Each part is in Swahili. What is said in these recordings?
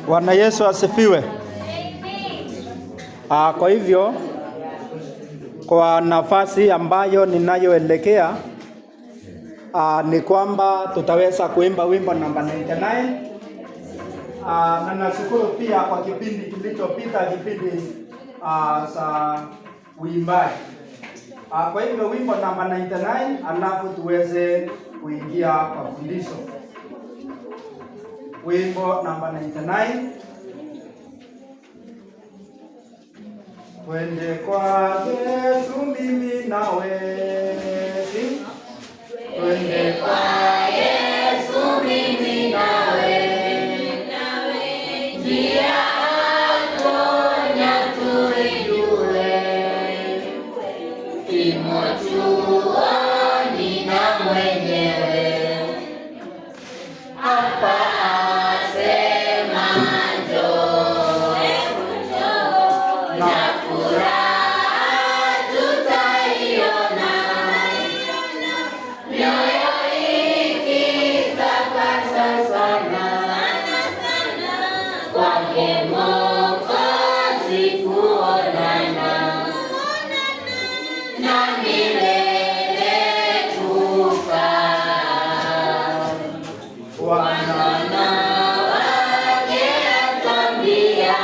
Bwana Yesu asifiwe. Kwa hivyo kwa nafasi ambayo ninayoelekea ni kwamba tutaweza kuimba wimbo namba 99. Na nashukuru pia kwa kipindi kilichopita, kipindi za uimbaji. Kwa hivyo wimbo namba 99, alafu tuweze kuingia kwa fundisho. Wimbo namba 99. Twende kwa Yesu mimi nawe. Twende kwa Yesu mimi nawe. Njia atonya tuijue. Kimochuoni na mwenyewe. Hapa asema njoo. Na furaha tutaiona. Mioyo ikitakasa sana. Kwake Mwokozi kuonana. Na milele kukaa. Wanana wake atwambia.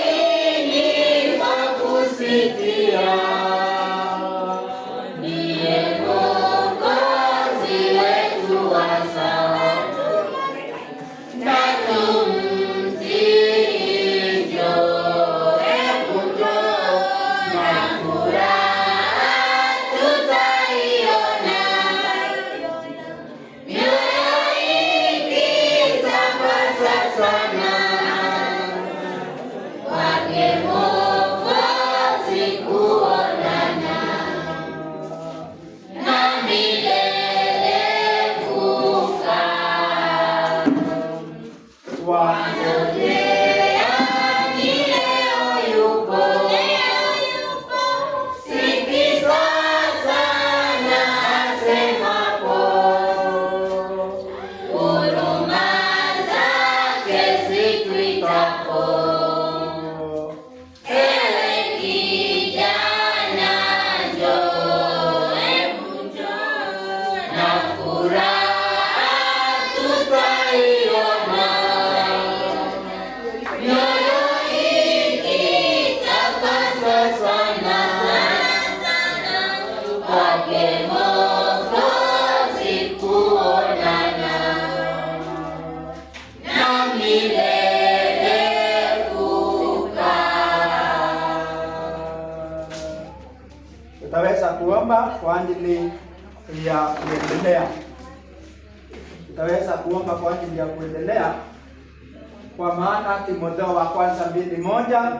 Furahini kwa kusikia. Ndiye Mwokozi wetu hasa. Na tumtii njoo. Hebu njoo. Na furaha tutaiona. Mioyo ikitakasa sana. Kwake Mwokozi kuonana. Na milele kukaa. Wangojea ni leo yupo. Sikiza sana asemapo. Huruma zake zituitapo. Ewe kijana njoo. Hebu njoo. Na furaha tutaiona. Mioyo ikitakasa sana. Kwake Mwokozi kuonana. Na milele kukaa. Tutaweza kuomba kwa ajili ya kuendelea. Tutaweza kuomba kwa ajili ya kuendelea. Kwa maana Timotheo wa kwanza 2:1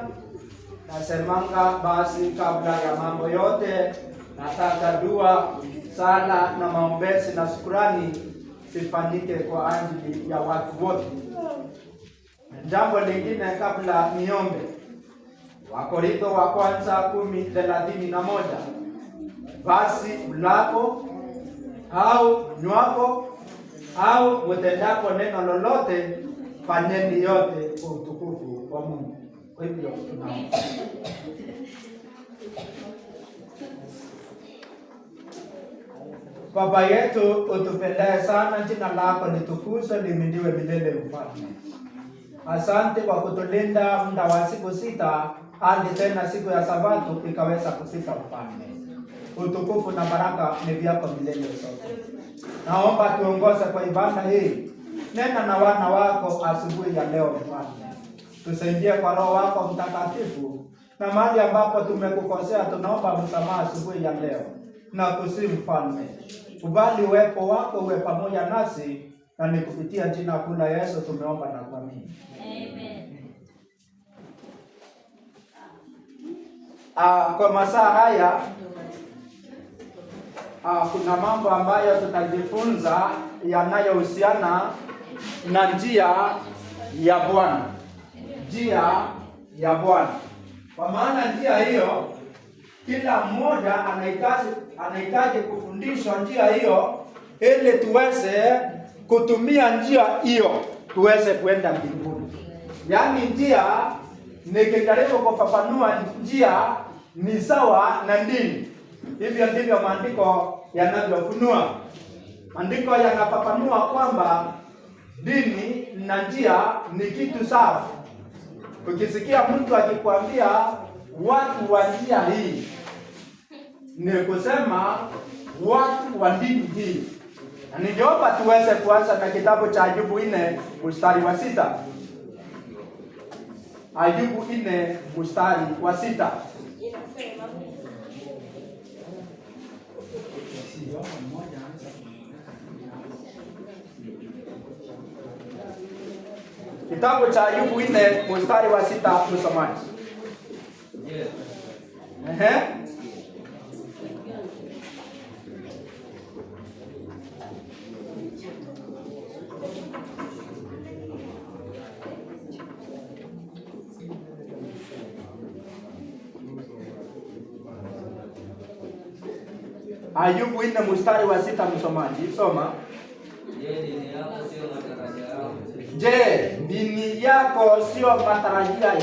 nasemanga, basi kabla ya mambo yote nataka dua, sala na maombezi na shukrani zifanyike kwa ajili ya watu wote. Jambo lingine kabla niombe, Wakorintho wa kwanza 10:31, basi ulapo au nywapo au mtendapo neno lolote, fanyeni yote kwa utukufu wa Mungu. Kwa hivyo tunaomba. Baba yetu utupendaye sana, jina lako litukuzwe, lihimidiwe milele Mfalme. Asante kwa kutulinda muda wa siku 6 hadi tena siku ya Sabato ikaweza kufika Mfalme. Utukufu na baraka ni vyako milele zote. Naomba tuongoze kwa ibada hii. Nena na wana wako asubuhi ya leo Mfalme. Tusaidie kwa Roho wako Mtakatifu. Na mahali ambapo tumekukosea tunaomba msamaha asubuhi ya leo. Na kusihi Mfalme, kubali uwepo wako uwe pamoja nasi, na ni kupitia jina kuu la Yesu tumeomba na kuamini. Amen. Kwa masaa haya kuna mambo ambayo tutajifunza yanayohusiana na njia ya Bwana. Njia ya Bwana. Kwa maana njia hiyo kila mmoja anahitaji kufundishwa njia hiyo ili tuweze kutumia njia hiyo tuweze kwenda mbinguni. Yaani njia, nikijaribu kufafanua njia ni sawa na dini. Hivyo ndivyo maandiko yanavyofunua. Maandiko yanafafanua kwamba dini na njia ni kitu sawa. Ukisikia mtu akikwambia watu wa njia hii, ni kusema watu wa dini hii. Na ningeomba tuweze kuanza na kitabu cha Ayubu 4 mstari wa 6. Ayubu 4 mstari wa 6. Kitabu cha Ayubu 4 mstari wa 6, msomaji. Ayubu 4 mstari wa 6, msomaji, soma. Je, dini yako sio matarajia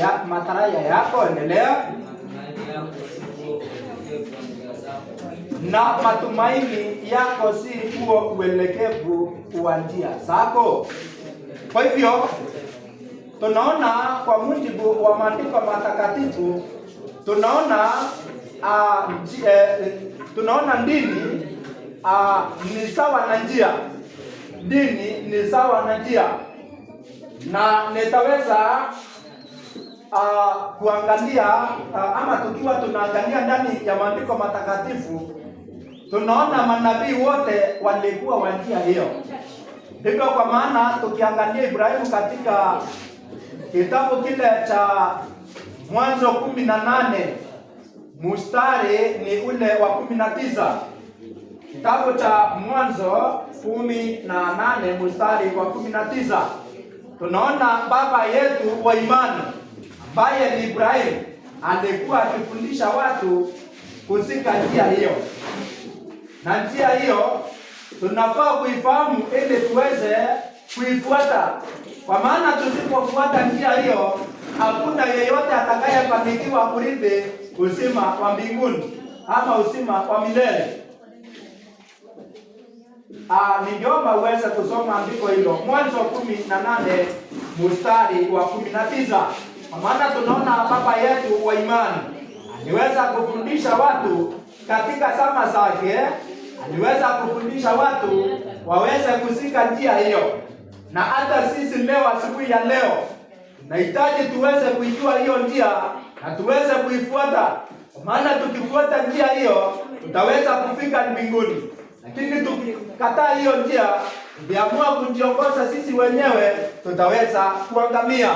yako? Endelea. Na matumaini yako si huo uelekevu wa njia zako. Kwa hivyo tunaona kwa mujibu wa maandiko matakatifu, tunaona dini ni sawa na njia. Dini ni sawa na njia. Na nitaweza kuangalia ama tukiwa tunaangalia ndani ya maandiko matakatifu, tunaona manabii wote walikuwa wa njia hiyo. Hivyo kwa maana tukiangalia Ibrahimu katika kitabu kile cha Mwanzo 18 mstari ni ule wa 19. Kitabu cha Mwanzo 18 mstari wa 19. Tunaona baba yetu wa imani ambaye ni Ibrahimu alikuwa akifundisha watu kuzika njia hiyo. Na njia hiyo tunafaa kuifahamu ili tuweze kuifuata. Kwa maana tusipofuata njia hiyo, hakuna yeyote atakayefanikiwa kurithi uzima wa mbinguni ama uzima wa milele. Ningeomba uweze kusoma andiko hilo, Mwanzo 18 mstari wa 19. Kwa maana tunaona baba yetu wa imani aliweza kufundisha watu katika zama zake, aliweza kufundisha watu waweze kuzika njia hiyo. Na hata sisi leo, asubuhi ya leo, nahitaji tuweze kuijua hiyo njia na tuweze kuifuata. Kwa maana tukifuata njia hiyo tutaweza kufika mbinguni. Lakini tukikataa hiyo njia, tukiamua kujiongoza sisi wenyewe, tutaweza kuangamia.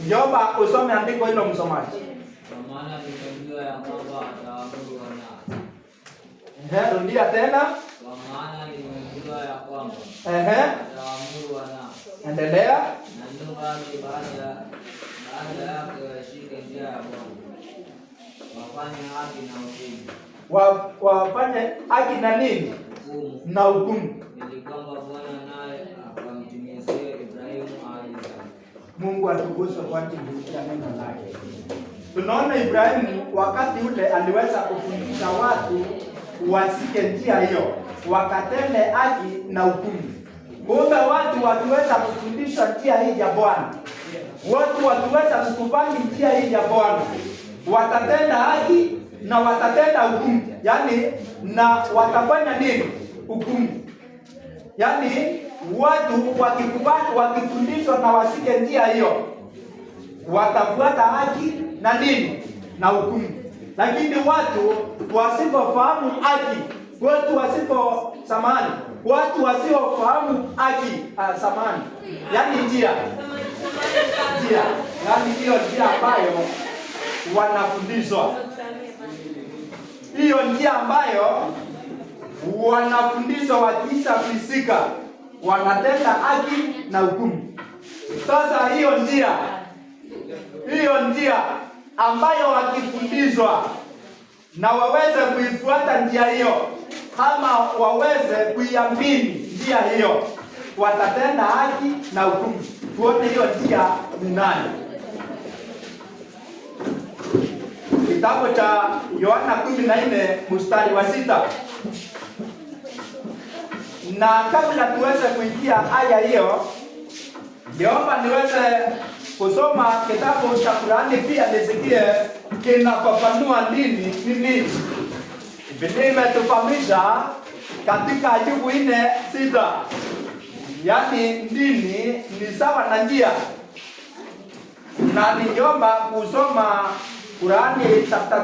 Njomba usome andiko hilo, msomaji. Kwa maana nilijua ya kwamba ataamuru wanao. Rudia tena. Kwa maana nilijua ya kwamba ataamuru wanao. Endelea. Na ndio baada yake washike njia ya Bwana, wafanye haki na hukumu. Wafanye haki na nini? Na hukumu. Ili kwamba Bwana naye akamtimizie Ibrahimu ahadi zake. Mungu atukuzwe kwa ajili ya neno lake. Tunaona Ibrahimu wakati ule aliweza kufundisha watu wasike njia hiyo, wakatende haki na hukumu. Kumbe watu wakiweza kufundisha njia hii ya Bwana, watu wakiweza kukubali njia hii ya Bwana, watatenda haki na watatenda hukumu. Yaani na watafanya nini? Hukumu. Yaani watu wakikubali, wakifundishwa na wasike njia hiyo, watafuata haki na nini? Na hukumu. Lakini watu wasipofahamu haki, watu wasiofahamu haki, yaani njia, yaani hiyo njia ambayo wanafundishwa, hiyo njia ambayo wanafundishwa, wakiisha fisika wanatenda haki na hukumu. Sasa hiyo njia ambayo wakifundishwa na waweze kuifuata njia hiyo, ama waweze kuiamini njia hiyo, watatenda haki na hukumu. Tuone hiyo njia ni nani. Kitabu cha Yohana 14 mstari wa 6. Na kabla tuweze kuingia aya hiyo, niomba niweze kusoma kitabu cha Qur'ani pia nisikie kinafafanua nini ni nini. Biblia imetufahamisha katika Ayubu 4:6. Yaani dini ni sawa na njia. Na niomba kusoma Qur'ani chapter 3.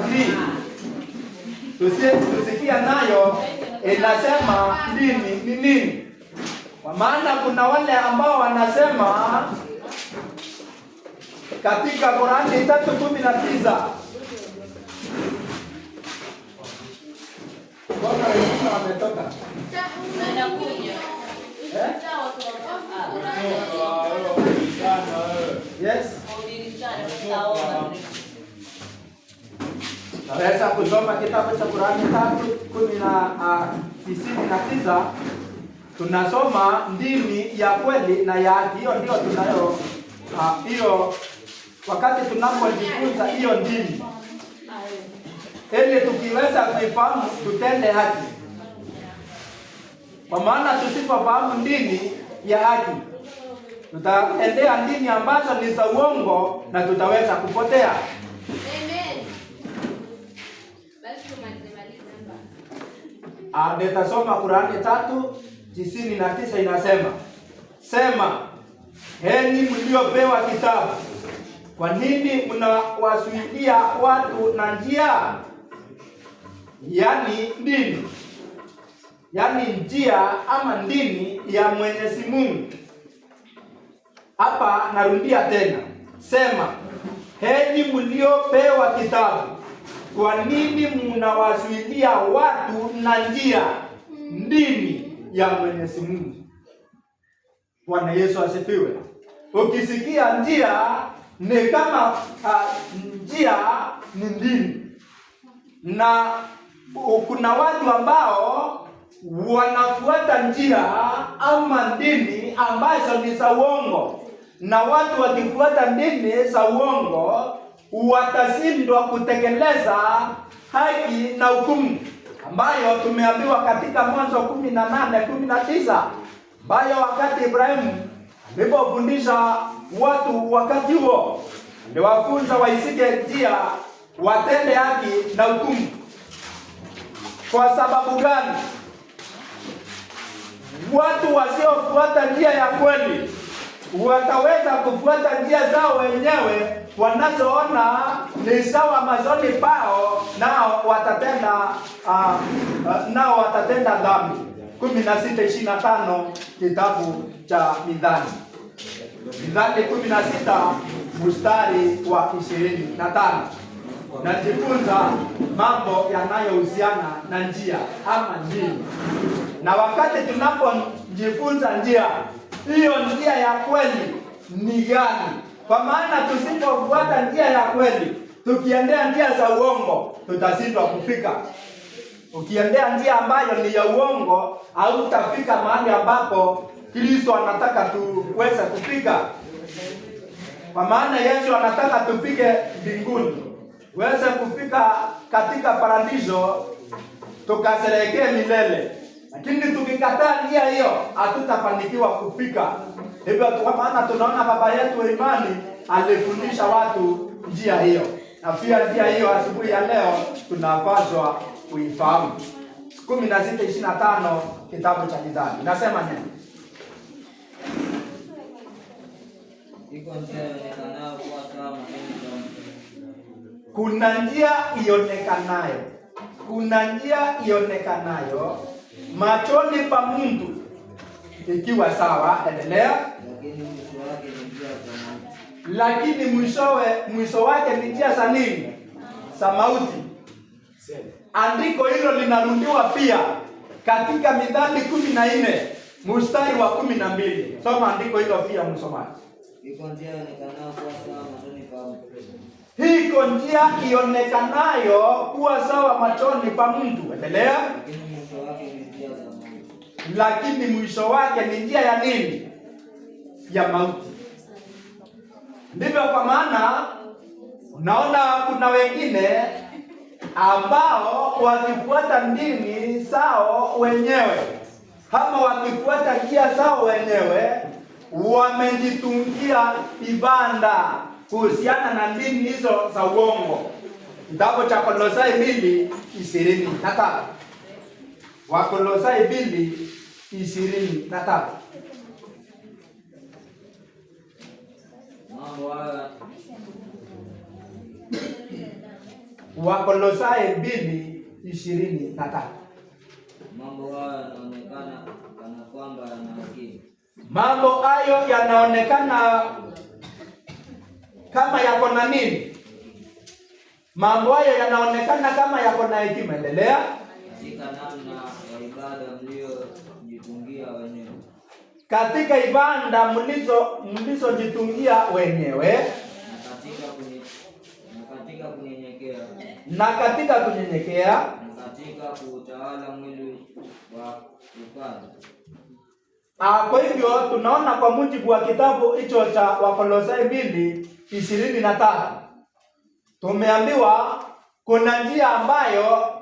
Tusikia nayo inasema dini ni nini. Kwa maana kuna wale ambao wanasema katika Qur'ani 3:19 Bwana Yesu ametoka. Yes. Naweza kusoma kitabu cha Qur'ani 3:19. Tunasoma dini ya kweli na ya haki. Hiyo ndio tunayo hiyo wakati tunapojifunza hiyo dini. Ili tukiweza kuifahamu tutende haki. Kwa maana tusipofahamu dini ya haki, tutaendea dini ambazo ni za uongo na tutaweza kupotea. Amen. Basi tumalize. Nitasoma Qur'ani 3:99 inasema, sema, enyi mliopewa kitabu, kwa nini mnawazuilia watu na njia? Yaani dini. Yaani njia ama dini ya Mwenyezi Mungu. Hapa narudia tena. Sema, enyi mliopewa kitabu, kwa nini mnawazuilia watu na njia? Dini ya Mwenyezi Mungu. Bwana Yesu asifiwe. Ukisikia njia ni kama njia ni dini. Na kuna watu ambao wanafuata njia ama dini ambazo ni za uongo. Na watu wakifuata dini za uongo watashindwa kutekeleza haki na hukumu ambayo tumeambiwa katika Mwanzo 18:19, ambayo wakati Ibrahimu alipofundisha watu wakati huo, aliwafunza waisike njia, watende haki na hukumu. Kwa sababu gani? Watu wasiofuata njia ya kweli wataweza kufuata njia zao wenyewe wanazoona ni sawa machoni pao, nao watatenda dhambi. 16:25 kitabu cha Mithali. Mithali 16 mstari wa 25. Najifunza mambo yanayohusiana na njia ama dini. Na wakati tunapojifunza njia, hiyo njia ya kweli ni gani? Kwa maana tusipofuata njia ya kweli, tukiendea njia za uongo, tutashindwa kufika. Ukiendea njia ambayo ni ya uongo, hautafika mahali ambapo Kristo anataka tuweze kufika. Kwa maana Yesu anataka tufike mbinguni, tuweze kufika katika paradiso, tukasherehekee milele. Lakini tukikataa njia hiyo, hatutafanikiwa kufika. Hivyo kwa maana tunaona baba yetu wa imani alifundisha watu njia hiyo. Na pia njia hiyo asubuhi ya leo tunapaswa kuifahamu. 16:25 kitabu cha Mithali. Nasema nini? Iko njia ionekanayo kuwa sawa machoni pa mtu. Kuna njia ionekanayo. Kuna njia ionekanayo machoni pa mtu ikiwa sawa, endelea. Lakini mwisho wake ni njia za nini? Za mauti. Andiko hilo linarudiwa pia katika Mithali 14 mstari wa 12. Soma andiko hilo pia msomaji. Iko njia ionekanayo kuwa sawa machoni pa mtu. Iko njia ionekanayo kuwa sawa machoni pa mtu. Endelea. lakini mwisho wake ni njia ya nini? Ya mauti. Ndivyo kwa maana unaona kuna wengine ambao wakifuata dini zao wenyewe ama wakifuata njia zao wenyewe wamejitungia ibada kuhusiana na dini hizo za uongo. Kitabu cha Kolosai 2:23. Wakolosai 2:23. Wakolosai 2:23. Mambo hayo yanaonekana kana kwamba yana haki. Mambo hayo yanaonekana kama yako na nini? Mambo hayo yanaonekana kama yako na hekima. Endelea. Katika namna ya ibada mliojitungia wenyewe. Katika ibada mlizojitungia wenyewe. Na katika kunyenyekea. Na katika kuutawala mwili wa upande. Kwa hivyo tunaona kwa mujibu wa kitabu hicho cha Wakolosai 2:23 tumeambiwa kuna njia ambayo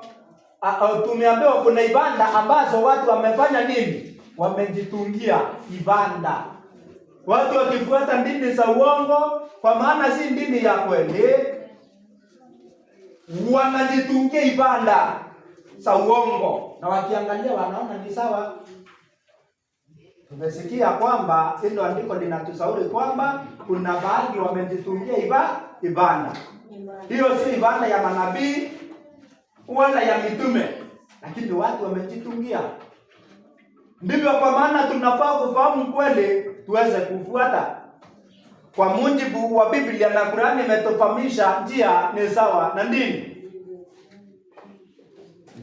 tumeambiwa kuna ibada ambazo watu wamefanya nini? Wamejitungia ibada. Watu wakifuata dini za uongo, kwa maana si dini ya kweli, wanajitungia ibada za uongo na wakiangalia wanaona ni sawa. Tumesikia kwamba hilo andiko linatushauri kwamba kuna baadhi wamejitungia ibada. Hiyo si ibada ya manabii wala ya mitume, lakini watu wamejitungia. Ndivyo kwa maana tunafaa kufahamu kweli tuweze kufuata. Kwa mujibu wa Biblia na Qur'ani imetufahamisha njia ni sawa na dini.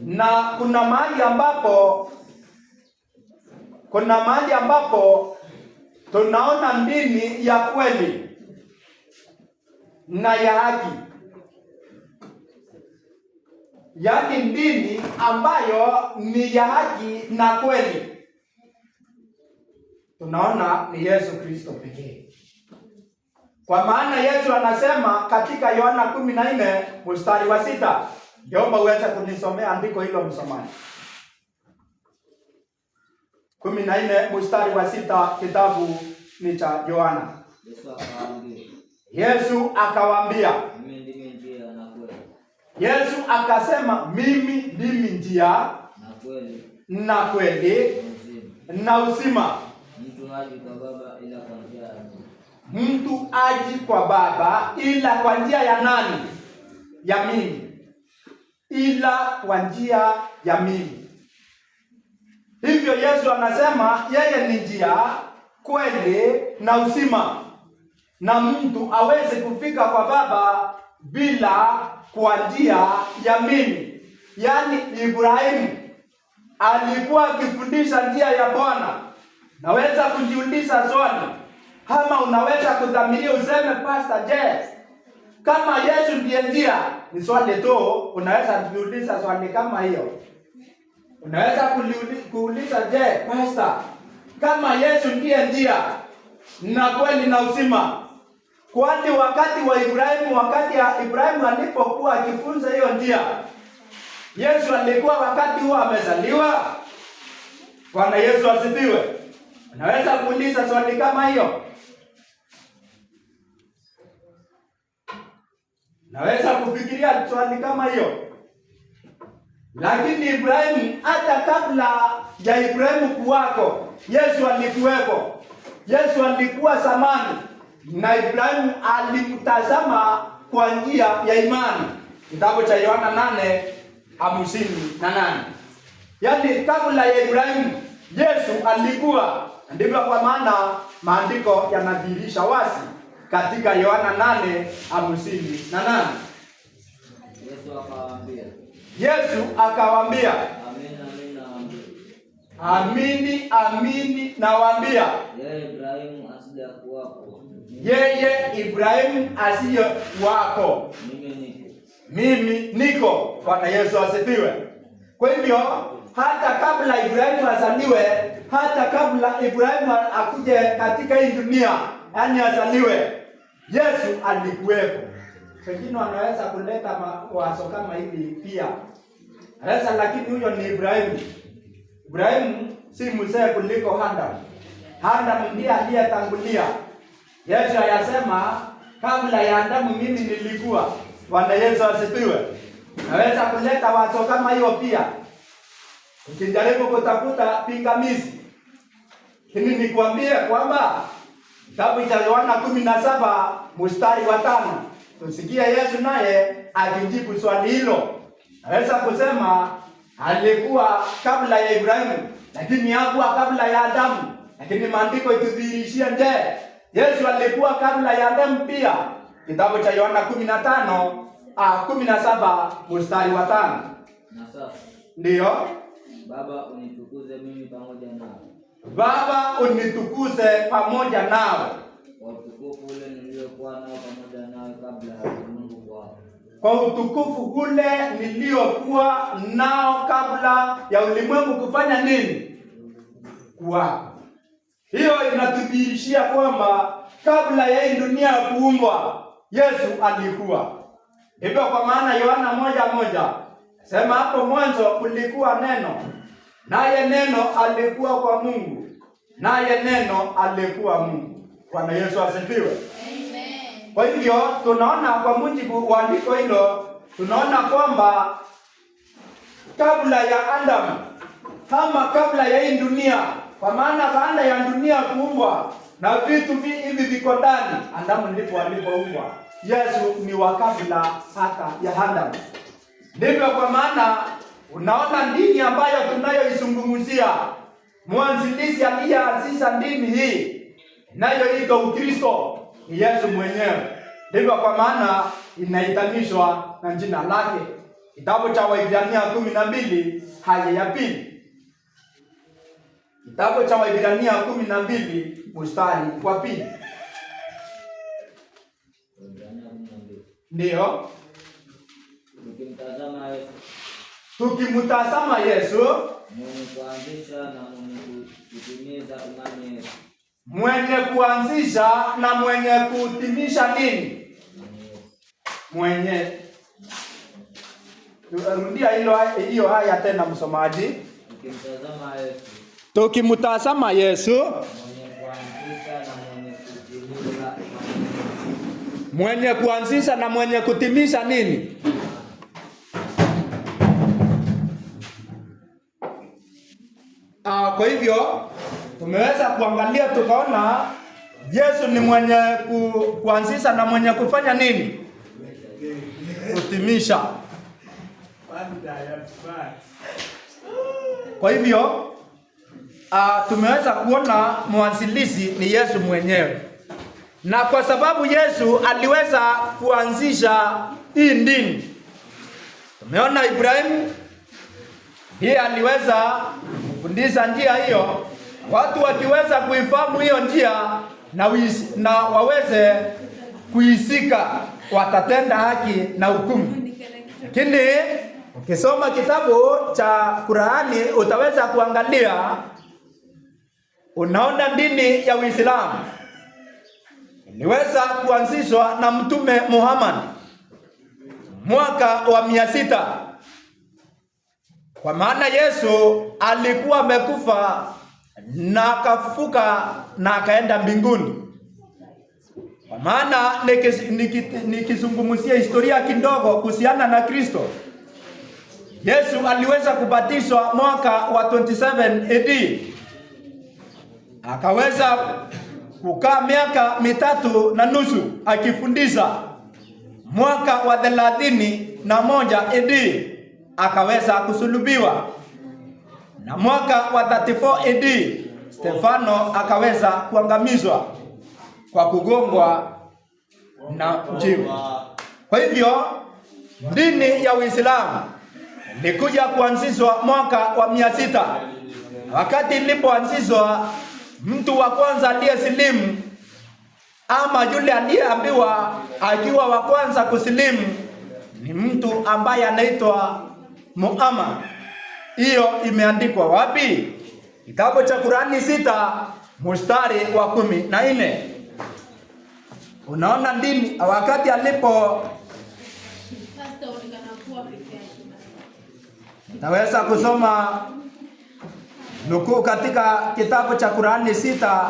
Na kuna mahali ambapo tunaona dini ya kweli na ya haki. Yaani dini ambayo ni ya haki na kweli. Tunaona ni Yesu Kristo pekee. Kwa maana Yesu anasema katika Yohana 14:6. Naomba uweze kunisomea andiko hilo msomaji. 14:6 kitabu ni cha Yohana. Yesu akawaambia, mimi ndimi njia na kweli. Yesu akasema mimi ndimi njia na kweli na uzima. Mtu haji kwa Baba ila kwa njia ya Mtu aji kwa Baba ila kwa njia ya nani? Ya mimi. Ila kwa njia ya mimi. Hivyo Yesu anasema yeye ni njia, kweli na uzima. Na mtu hawezi kufika kwa Baba bila kwa njia ya mimi. Yaani Ibrahimu alikuwa akifundisha njia ya Bwana. Naweza kujiuliza swali, ama unaweza kudhamiria useme Pastor Jess, kama Yesu ndiye njia, ni swali tu, unaweza kujiuliza swali kama hiyo. Unaweza kuuliza, je, Pastor, kama Yesu ndiye njia na kweli na uzima, kwani wakati wa Ibrahimu alipokuwa akifunza hiyo njia, Yesu alikuwa wakati huo amezaliwa? Bwana Yesu asifiwe. Unaweza kuuliza swali kama hiyo? Naweza kufikiria swali kama hiyo. Lakini Ibrahimu, hata kabla ya Ibrahimu kuwako, Yesu alikuwepo. Yesu alikuwa zamani na Ibrahimu alimtazama kwa njia ya imani. Kitabu cha Yohana 8:58. Yaani kabla ya Ibrahimu Yesu alikuwa. Ndivyo kwa maana maandiko yanadhihirisha wazi katika Yohana 8:58. Yesu akawaambia, amini nawaambia, yeye Ibrahimu asiye wako, mimi niko. Bwana Yesu asifiwe. Kwa hivyo hata kabla Ibrahimu azaliwe, hata kabla Ibrahimu akuje katika hii dunia, yani azaliwe, Yesu alikuwepo. Wengine wanaweza kuleta wazo kama hivi pia. Sasa lakini huyo ni Ibrahimu. Ibrahimu si mzee kuliko Adam. Adam ndiye aliyetangulia. Yesu ayasema kabla ya Adamu mimi nilikuwa. Bwana Yesu asifiwe. Naweza kuleta wazo kama hiyo pia. Ukijaribu kutafuta pingamizi. Lakini nikwambie kwamba kitabu cha Yohana 17 mstari wa 5. Tusikie Yesu naye akijibu swali hilo. Naweza kusema alikuwa kabla ya Ibrahimu, lakini hakuwa kabla ya Adamu. Lakini maandiko itudhihirishia nje. Yesu alikuwa kabla ya Adamu pia. Kitabu cha Yohana 17 mstari wa 5. Na sasa ndio Baba unitukuze mimi pamoja nao. Baba unitukuze pamoja nao. Kwa utukufu ule niliokuwa nao pamoja nawe kabla ya ulimwengu kuwa. Kwa utukufu ule niliokuwa nao kabla ya ulimwengu kufanya nini? Kuwa. Hiyo inatudhihirishia kwamba kabla ya hii dunia kuumbwa, Yesu alikuwa. Hivyo kwa maana Yohana 1:1 sema hapo mwanzo kulikuwa neno, naye neno alikuwa kwa Mungu, naye neno alikuwa Mungu. Bwana Yesu asifiwe. Amen. Kwa hivyo tunaona kwa mujibu wa andiko hilo, tunaona kwamba kabla ya Adam ama kabla ya hii dunia, kwa maana baada ya dunia kuumbwa na vitu hivi viko ndani, Adamu ndipo alipoumbwa. Yesu ni wa kabla hata ya Adam. Ndivyo kwa maana unaona dini ambayo tunayoizungumzia, mwanzilishi aliyeanzisha dini hii inayoitwa Ukristo ni Yesu mwenyewe. Ndivyo kwa maana inaitanishwa na jina lake. Kitabu cha Waibrania 12 aya ya 2. Kitabu cha Waibrania 12 mstari wa 2. Ndio. Tukimtazama Yesu mwenye kuanzisha na mwenye kutimiza imani yetu. Mwenye kuanzisha na mwenye kutimisha nini? Mwenye. Rudia hiyo haya tena msomaji. Tukimtazama Yesu. Tukimtazama Yesu mwenye kuanzisha na mwenye kutimiza imani. Mwenye kuanzisha na mwenye kutimisha nini? Kwa hivyo tumeweza kuangalia tukaona Yesu ni mwenye kuanzisha na mwenye kufanya nini? Kutimisha. Kwa hivyo tumeweza kuona mwanzilishi ni Yesu mwenyewe. Na kwa sababu Yesu aliweza kuanzisha hii dini, tumeona Ibrahimu yeye aliweza kufundisha njia hiyo, watu wakiweza kuifahamu hiyo njia na waweze kuisika, watatenda haki na hukumu. Lakini ukisoma kitabu cha Qur'ani utaweza kuangalia, unaona dini ya Uislamu iliweza kuanzishwa na Mtume Muhammad mwaka wa 600. Kwa maana Yesu alikuwa amekufa na akafufuka na akaenda mbinguni. Kwa maana nikizungumzia historia kidogo kuhusiana na Kristo, Yesu aliweza kubatizwa mwaka wa 27 AD. Akaweza kukaa miaka 3.5 akifundisha. Mwaka wa 31 AD akaweza kusulubiwa. Na mwaka wa 34 AD Stefano akaweza kuangamizwa kwa kugongwa na jiwe. Kwa hivyo dini ya Uislamu ilikuja kuanzishwa mwaka wa 600. Wakati ilipoanzishwa, mtu wa kwanza aliyesilimu ama yule aliyeambiwa akiwa wa kwanza kusilimu ni mtu ambaye anaitwa Muhammad. Hiyo imeandikwa wapi? Kitabu cha Qur'ani 6 mstari wa 14. Unaona ndini wakati alipo naweza kusoma nukuu katika kitabu cha Qur'ani 6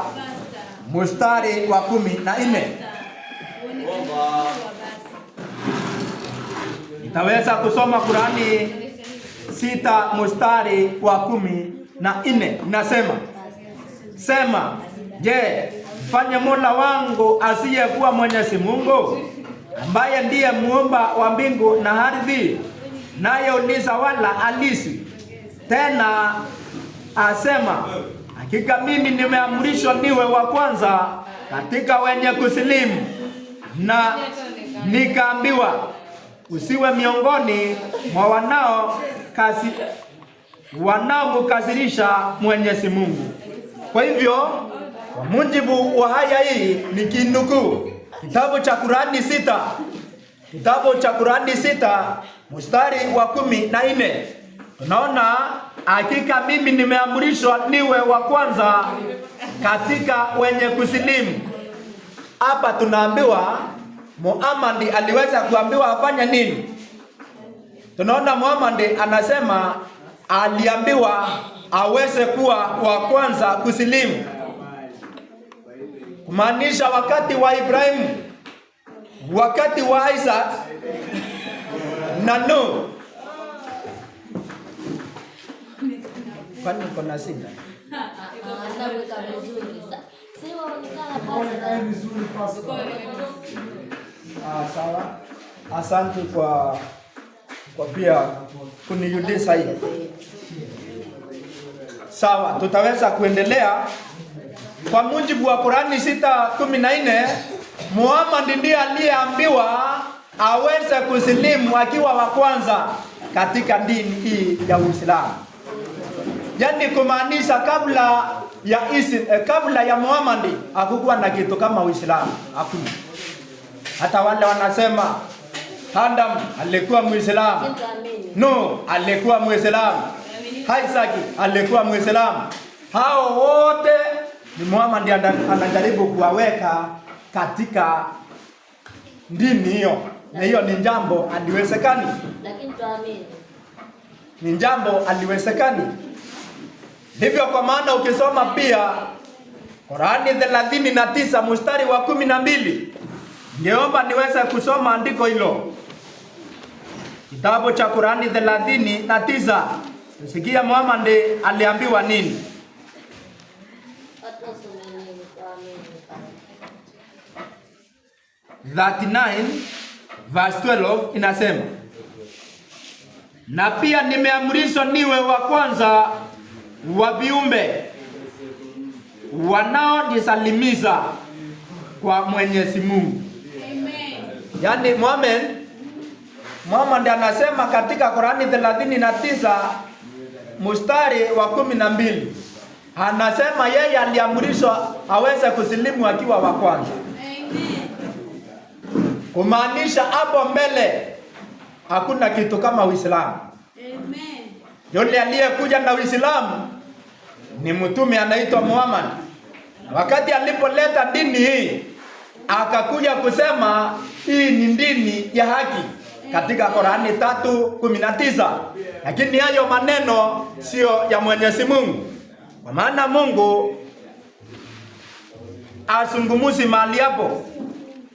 mstari wa 14. Nitaweza kusoma Qur'ani 6 mstari wa 14. Nasema, sema, je, fanye Mola wangu asiyekuwa Mwenyezi Mungu, ambaye ndiye muumba wa mbingu na ardhi, naye unitawala halisi. Tena asema, hakika mimi nimeamrishwa niwe wa kwanza katika wenye kusilimu, na nikaambiwa usiwe miongoni mwa wanaomkasirisha Mwenyezi Mungu. Kwa hivyo, kwa mujibu wa haya hii ni kinukuu kitabu cha Qur'ani 6. Kitabu cha Qur'ani 6 mstari wa 14. Tunaona hakika mimi nimeamrishwa niwe wa kwanza katika wenye kusilimu. Hapa tunaambiwa Muhammad aliweza kuambiwa afanye nini? Tunaona Muhammad anasema aliambiwa aweze kuwa wa kwanza kusilimu. Kumaanisha wakati wa Ibrahim, wakati wa Isaac na Nuh. Kwani kuna shida? Sawa. Asante kwa pia kuniuliza hii. Sawa, tutaweza kuendelea. Kwa mujibu wa Qur'ani 6:14, Muhammad ndiye aliyeambiwa aweze kusilimu akiwa wa kwanza katika dini hii ya Uislamu. Yaani kumaanisha kabla ya Muhammad hakukuwa na kitu kama Uislamu, hakuna. Hata wale wanasema Adam alikuwa Muislamu, Nuh alikuwa Muislamu, Isaac alikuwa Muislamu. Hao wote ni Muhammad anajaribu kuwaweka katika dini hiyo. Na hiyo ni jambo haliwezekani. Lakini tuamini. Ni jambo haliwezekani. Hivyo kwa maana ukisoma pia Qur'ani 39 mstari wa 12. Ngeomba niweze kusoma andiko hilo. Kitabu cha Qur'ani 39. Tusikia Muhammad aliambiwa nini? 39 verse 12 inasema, na pia nimeamrishwa niwe wa kwanza wa viumbe wanaojisalimisha kwa Mwenyezi Mungu. Amen. Yaani Muhammad anasema katika Qur'ani 39 mstari wa 12, anasema yeye aliamrishwa aweze kusilimu akiwa wa kwanza. Amen. Kumaanisha hapo mbele hakuna kitu kama Uislamu. Amen. Yule aliyekuja na Uislamu ni mtume anaitwa Muhammad. Wakati alipoleta dini hii akakuja kusema hii ni dini ya haki katika Qur'ani 3:19. Lakini hayo maneno sio ya Mwenyezi Mungu. Kwa maana Mungu azungumzi mahali hapo.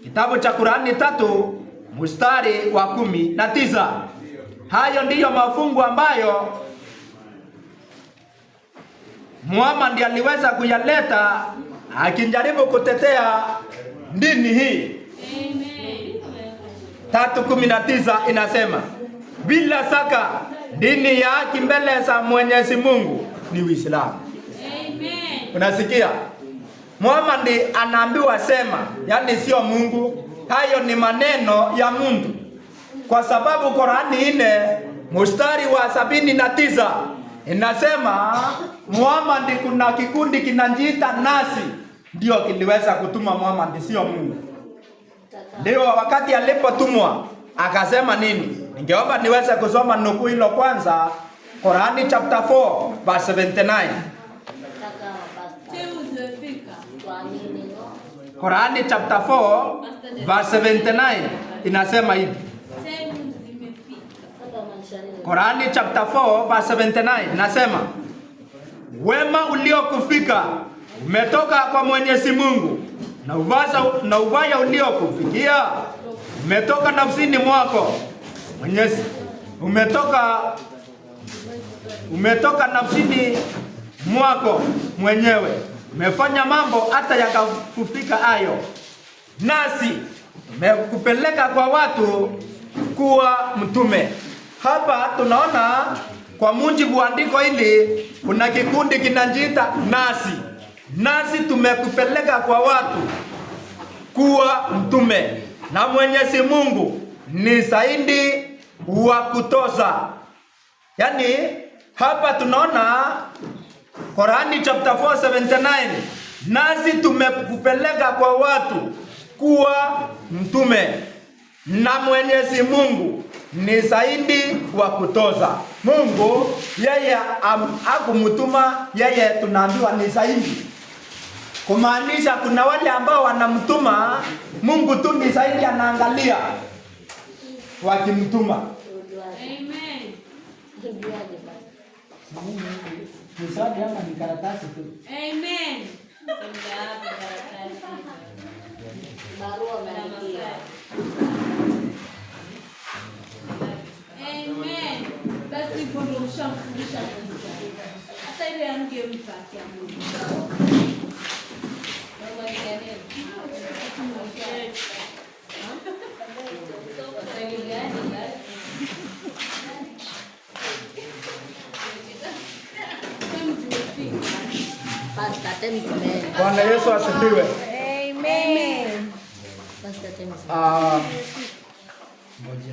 Kitabu cha Qur'ani 3 mstari wa 19. Hayo ndiyo mafungu ambayo Muhammad aliweza kuyaleta akijaribu kutetea dini hii. Amen. 3:19 inasema, bila shaka dini ya haki mbele za Mwenyezi Mungu ni Uislamu. Amen. Unasikia? Muhammad anaambiwa sema, yani sio Mungu. Hayo ni maneno ya Mungu. Kwa sababu Qur'ani 4 mstari wa 79 inasema Muhammad kuna kikundi kinajiita nasi ndio kiliweza kutuma Muhammad, sio Mungu. Ndio wakati alipotumwa akasema nini? Ningeomba niweze kusoma nukuu hilo kwanza Qurani chapter 4 verse 79. Qurani chapter 4 verse 79 inasema hivi. Qurani chapter 4 verse 79 inasema, wema uliokufika umetoka kwa Mwenyezi Mungu, na ubaya uliokufikia umetoka nafsini mwako. Mwenyezi umetoka nafsini mwako mwenyewe. Umefanya mambo hata yakakufika hayo, nasi tumekupeleka kwa watu kuwa mtume. Hapa tunaona kwa mujibu wa andiko hili kuna kikundi kinajiita nasi tumekupeleka kwa watu kuwa mtume, na Mwenyezi Mungu ni zaidi wa kutosha. Yani hapa tunaona Qurani chapter 4:79, nasi tumekupeleka kwa watu kuwa mtume, na Mwenyezi Mungu ni zaidi wa kutosha. Mungu yeye hakumtuma yeye, tunaambiwa ni zaidi. Kumaanisha kuna wale ambao wanamtuma Mungu tu, ni zaidi anaangalia wakimtuma. Amen. Nisadi hapa ni karatasi tu. Amen. Barua umeandikia. Amen. Basi hivyo ndio mshamfundisha Mungu. Hata ile angempa kia Mungu. Bwana Yesu asifiwe. Amen.